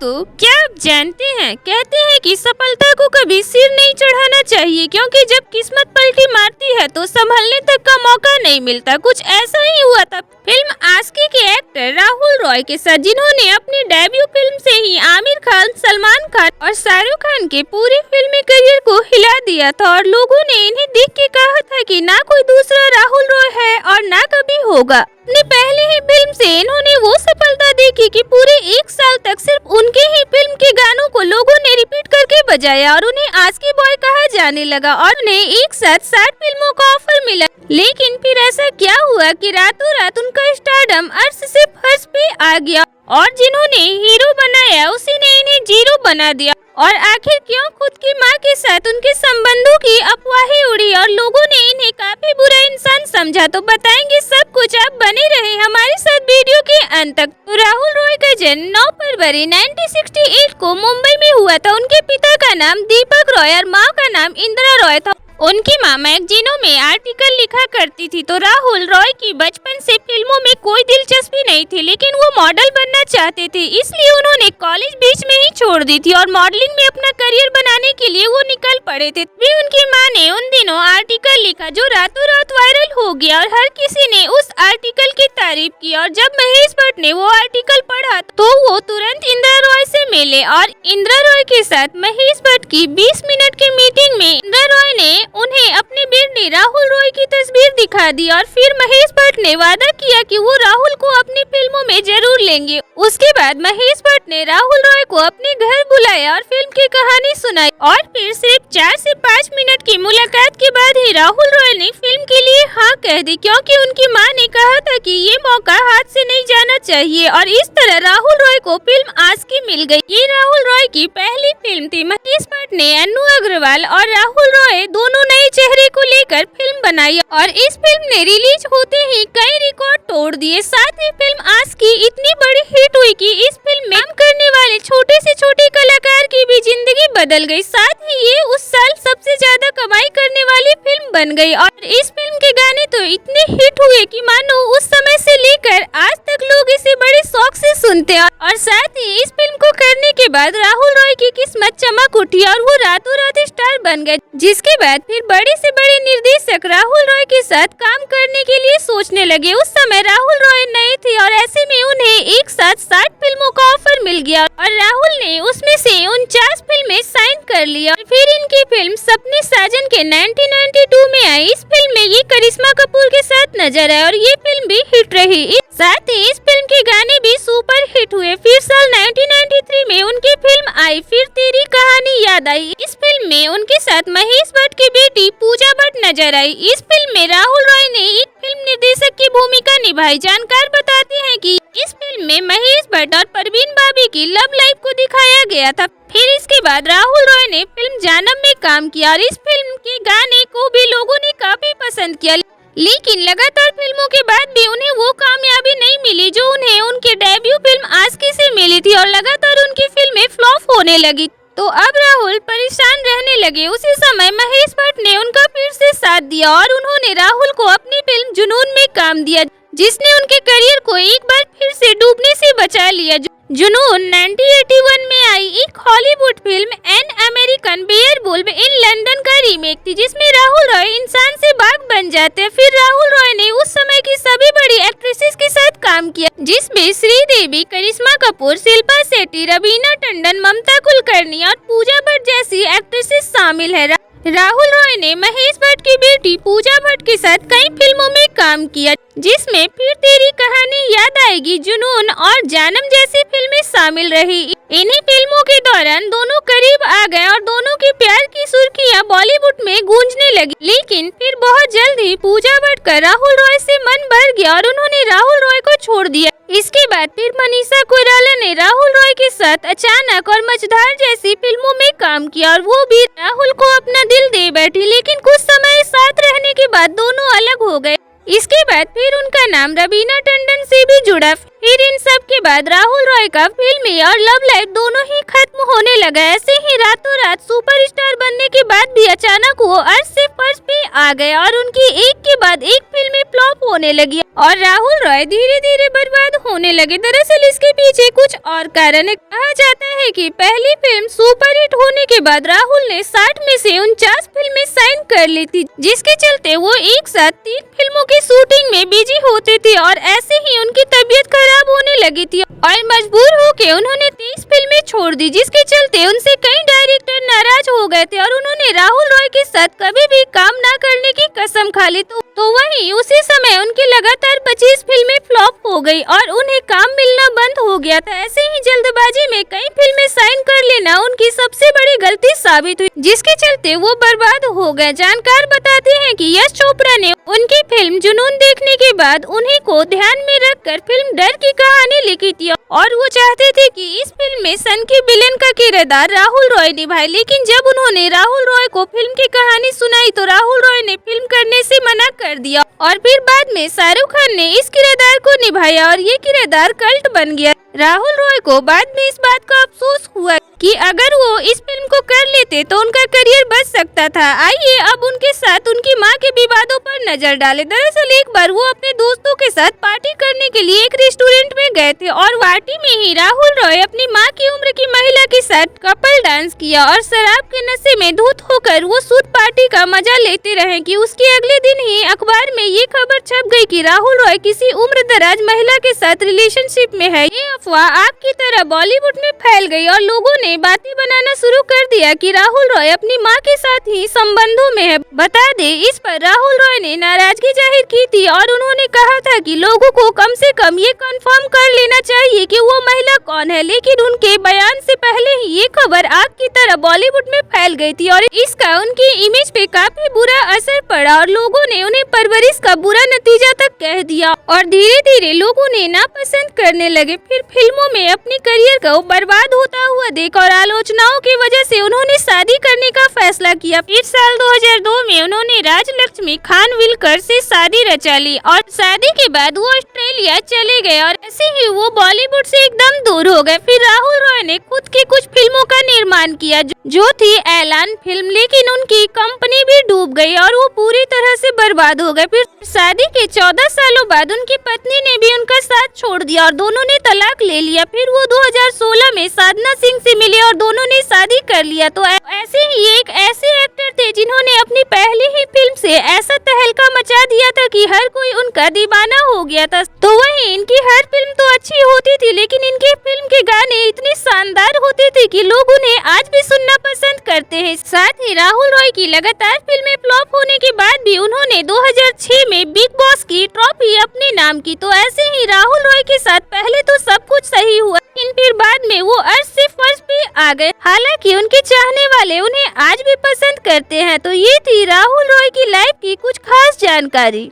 दोस्तों, क्या आप जानते हैं, कहते हैं कि सफलता को कभी सिर नहीं चढ़ाना चाहिए, क्योंकि जब किस्मत पलटी मारती है तो संभलने तक का मौका नहीं मिलता। कुछ ऐसा ही हुआ था फिल्म आशिकी के एक्टर राहुल रॉय के साथ, जिन्होंने अपनी डेब्यू फिल्म से ही आमिर खान, सलमान खान और शाहरुख खान के पूरे फिल्मी करियर को हिला दिया था। और लोगों ने इन्हें देख के कहा था कि ना कोई दूसरा राहुल रॉय है और ना कभी होगा। अपनी पहले ही फिल्म से इन्होंने वो सफलता देखी कि पूरे 1 साल तक सिर्फ उनके ही फिल्म के गानों को लोगों ने रिपीट करके बजाया और उन्हें आशिकी बॉय कहा जाने लगा और उन्हें एक साथ 60 फिल्मों का ऑफर मिला। लेकिन फिर ऐसा क्या हुआ कि रातों रात उनका स्टारडम अर्श से फर्श पे आ गया और जिन्होंने हीरो बनाया उसी ने इन्हें जीरो बना दिया। और आखिर क्यों खुद की मां के साथ उनके संबंधों की अफवाहें उड़ी और लोगों ने इन्हें काफी बुरा इंसान समझा, तो बताएंगे सब कुछ। आप बने रहे हमारे साथ वीडियो के अंत तक। तो राहुल रॉय का जन्म 9 फरवरी 1968 को मुंबई में हुआ था। उनके पिता का नाम दीपक रॉय और माँ का नाम इंदिरा रॉय था। उनकी माँ मैगजीनों में आर्टिकल लिखा करती थी। तो राहुल रॉय की बचपन से फिल्मों में कोई दिलचस्पी नहीं थी, लेकिन वो मॉडल बनना चाहते थे, इसलिए उन्होंने कॉलेज बीच में ही छोड़ दी थी और मॉडलिंग में अपना करियर बनाने के लिए वो निकल पड़े थे। भी उनकी माँ ने उन दिनों आर्टिकल लिखा जो रातों रात वायरल हो गया और हर किसी ने उस आर्टिकल की तारीफ की। और जब महेश भट्ट ने वो आर्टिकल पढ़ा तो वो तुरंत इंदिरा रॉय से मिले और इंदिरा रॉय के साथ महेश भट्ट की 20 मिनट की मीटिंग में इंदिरा रॉय ने उन्हें अपने बेटे राहुल रॉय की तस्वीर दिखा दी और फिर महेश भट्ट ने वादा किया कि वो राहुल को अपनी फिल्मों में जरूर लेंगे। उसके बाद महेश भट्ट ने राहुल रॉय को अपने घर बुलाया और फिल्म की कहानी सुनाई और फिर सिर्फ 4 से 5 मिनट की मुलाकात के बाद ही राहुल रॉय ने फिल्म के लिए हाँ कह दी, क्योंकि उनकी मां ने कहा था कि ये मौका हाथ से नहीं जाना चाहिए। और इस तरह राहुल रॉय को फिल्म आशिकी मिल गई। ये राहुल रॉय की पहली फिल्म थी। महेश भट्ट ने अन्नू अग्रवाल और राहुल रॉय दोनों नए चेहरे को लेकर फिल्म बनाई और इस फिल्म ने रिलीज होते ही कई रिकॉर्ड तोड़ दिए। साथ ही फिल्म आशिकी इतनी बड़ी हिट हुई कि इस फिल्म में काम करने वाले छोटे से छोटे कलाकार की भी जिंदगी बदल गई। साथ ही ये उस साल सबसे ज्यादा कमाई करने वाली फिल्म बन गई और इस फिल्म के गाने तो इतने हिट हुए कि मानो उस समय से लेकर आज तक लोग इसे बड़े शौक से सुनते हैं। और साथ ही इस फिल्म को करने के बाद राहुल रॉय की किस्मत चमक उठी और वो रातों रात स्टार बन गए, जिसके बाद फिर बड़े से बड़े निर्देशक राहुल रॉय के साथ काम करने के लिए सोचने लगे। उस समय राहुल रॉय नए थे और ऐसे में उन्हें एक साथ 60 फिल्मों का ऑफर मिल गया और राहुल ने उसमें से 49 फिल्में साइन कर लिया। फिर इनकी फिल्म सपने साजन के 1992 में आई। इस फिल्म में ये करिश्मा कपूर के साथ नजर आए और ये फिल्म भी हिट रही। साथ ही इस फिल्म के गाने भी सुपर हिट हुए। फिर साल 1993 में उनकी फिल्म आई फिर तेरी कहानी याद आई। इस फिल्म में उनके साथ महेश भट्ट की बेटी पूजा भट्ट नजर आई। इस फिल्म में राहुल रॉय ने एक फिल्म निर्देशक की भूमिका निभाई। जानकार बताते हैं कि इस फिल्म में महेश भट्ट और परवीन बाबी की लव लाइफ को दिखाया गया था। फिर इसके बाद राहुल रॉय ने फिल्म जानम में काम किया और इस फिल्म के गाने को भी लोगों ने काफी पसंद किया। लेकिन लगातार फिल्मों के बाद भी उन्हें वो कामयाबी नहीं मिली जो उन्हें उनके डेब्यू फिल्म आशिकी से मिली थी और लगातार उनकी फिल्में फ्लॉप होने लगी। तो अब राहुल परेशान रहने लगे। उसी समय महेश भट्ट ने उनका फिर से साथ दिया और उन्होंने राहुल को अपनी फिल्म जुनून में काम दिया, जिसने उनके करियर को एक बार फिर से डूबने से बचा लिया। जुनून 1981 में आई एक Hollywood film an American werewolf in London का रीमेक थी, जिसमें राहुल रॉय इंसान से बाघ बन जाते हैं। फिर राहुल रॉय ने उस समय की सभी बड़ी एक्ट्रेसेस के साथ काम किया, जिसमें श्रीदेवी, करिश्मा कपूर, शिल्पा शेट्टी, रवीना टंडन, ममता कुलकर्णी और पूजा भट्ट जैसी एक्ट्रेसेस शामिल है। राहुल रॉय ने महेश भट्ट की बेटी पूजा भट्ट के साथ कई फिल्मों में काम किया, जिसमें फिर तेरी कहानी याद आएगी, जुनून और जानम जैसी फिल्में शामिल रही। इन्हीं फिल्मों के दौरान दोनों करीब आ गए और दोनों की प्यार की सुर्खियां बॉलीवुड में गूंजने लगी। लेकिन फिर बहुत जल्द ही पूजा भट्ट का राहुल रॉय से मन भर गया और उन्होंने राहुल रॉय को छोड़ दिया। इसके बाद फिर मनीषा कोइराला ने राहुल रॉय के साथ अचानक और मझधार जैसी फिल्मों में काम किया और वो भी राहुल को अपना दिल दे बैठी। लेकिन कुछ समय साथ रहने के बाद दोनों अलग हो गए। इसके बाद फिर उनका नाम रवीना टंडन से भी जुड़ा। फिर इन सब के बाद राहुल रॉय का फिल्मी और लव लाइफ दोनों ही खत्म होने लगा। ऐसे ही रातों रात सुपरस्टार बनने के बाद भी अचानक वो अर्श से फर्श पे आ गए और उनकी एक के बाद एक फिल्में फ्लॉप होने लगी और राहुल रॉय धीरे धीरे बर्बाद होने लगे। दरअसल इसके पीछे कुछ और कारण है। कहा जाता है कि पहली फिल्म सुपरहिट होने के बाद राहुल ने 60 में से 49 फिल्में साइन कर ली थी, जिसके चलते वो एक साथ 3 फिल्मों की शूटिंग में बिजी होते थे और ऐसे ही उनकी तबीयत खराब होने लगी थी और मजबूर होकर उन्होंने 30 फिल्में छोड़ दी, जिसके चलते उनसे कई डायरेक्टर नाराज हो गए थे और उन्होंने राहुल रॉय के साथ कभी भी काम न करने की कसम खा ली। तो वहीं उसी समय उनकी लगातार 25 फिल्में फ्लॉप हो गई और उन्हें काम मिलना बंद हो गया था। ऐसे ही जल्दबाजी में कई फिल्में साइन कर लेना उनकी सबसे बड़ी गलती साबित हुई, जिसके चलते वो बर्बाद हो गए। जानकार बताते हैं कि यश चोपड़ा ने उनकी फिल्म जुनून देखने के बाद उन्हीं को ध्यान में रखकर फिल्म डर की कहानी लिखी थी और वो चाहते थे कि इस फिल्म में सन की विलेन का किरदार राहुल रॉय निभाए। लेकिन जब उन्होंने राहुल रॉय को फिल्म की कहानी सुनाई तो राहुल रॉय ने फिल्म करने से मना कर दिया और फिर बाद में शाहरुख खान ने इस किरदार को निभाया और ये किरदार कल्ट बन गया। राहुल रॉय को बाद में इस बात का अफसोस हुआ कि अगर वो इस फिल्म को कर लेते तो उनका करियर बच सकता था। आइए अब उनके साथ उनकी मां के विवादों पर नजर डालें। दरअसल एक बार वो अपने दोस्तों के साथ पार्टी करने के लिए एक रेस्टोरेंट में गए थे और पार्टी में ही राहुल रॉय अपनी मां की उम्र की महिला के साथ कपल डांस किया और शराब के नशे में धुत होकर वो सूट पार्टी का मजा लेते रहे कि उसके अगले दिन ही अखबार में ये खबर छप गई कि राहुल रॉय किसी उम्रदराज महिला के साथ रिलेशनशिप में है। ये अफवाह आग की तरह बॉलीवुड में फैल गई और लोगों ने बातें बनाना शुरू कर दिया कि राहुल रॉय अपनी मां के साथ ही संबंधों में है। बता दे इस पर राहुल रॉय ने नाराजगी जाहिर की थी और उन्होंने कहा था कि लोगों को कम से कम ये कंफर्म कर लेना चाहिए कि वो महिला कौन है। लेकिन उनके बयान से पहले ही ये खबर आग की तरह बॉलीवुड में फैल गई थी और इसका उनकी इमेज पे काफी बुरा असर पड़ा और लोगों ने उन्हें परवरिश का बुरा नतीजा तक कह दिया और धीरे धीरे लोग उन्हें नापसंद करने लगे। फिर फिल्मों में अपने करियर को बर्बाद होता हुआ देख और आलोचनाओं की वजह से उन्होंने शादी करने का फैसला किया। फिर साल 2002 में उन्होंने राजलक्ष्मी खानविलकर से शादी रचा ली और शादी के बाद वो ऑस्ट्रेलिया चले गए और ऐसे ही वो बॉलीवुड से एकदम दूर हो गए। फिर राहुल रॉय ने खुद की कुछ फिल्मों का निर्माण किया जो थी ऐलान फिल्म, लेकिन उनकी कंपनी भी डूब गई और वो पूरी तरह से बर्बाद हो गए। फिर शादी के 14 सालों बाद उनकी पत्नी ने भी उनका साथ छोड़ दिया और दोनों ने तलाक ले लिया। फिर वो 2016 में साधना सिंह से मिले और दोनों ने शादी कर लिया। तो ऐसे ही एक ऐसे एक्टर थे जिन्होंने अपनी पहली ही फिल्म से ऐसा तहलका मचा दिया था कि हर कोई उनका दीवाना हो गया था। तो वहीं इनकी हर फिल्म तो अच्छी होती थी, लेकिन इनकी फिल्म के गाने इतने शानदार होते थे कि लोग उन्हें आज भी सुनना पसंद करते हैं। साथ ही राहुल रॉय की लगातार फिल्में फ्लॉप होने के बाद भी उन्होंने 2006 में बिग बॉस की ट्रॉफी अपने नाम की। तो ऐसे ही राहुल रॉय के साथ पहले तो सब कुछ सही हुआ, लेकिन फिर बाद में वो अर्श से फर्श पे आ गए। हालांकि उनके चाहने वाले उन्हें आज भी पसंद करते हैं। तो ये थी राहुल रॉय की लाइफ की कुछ खास जानकारी।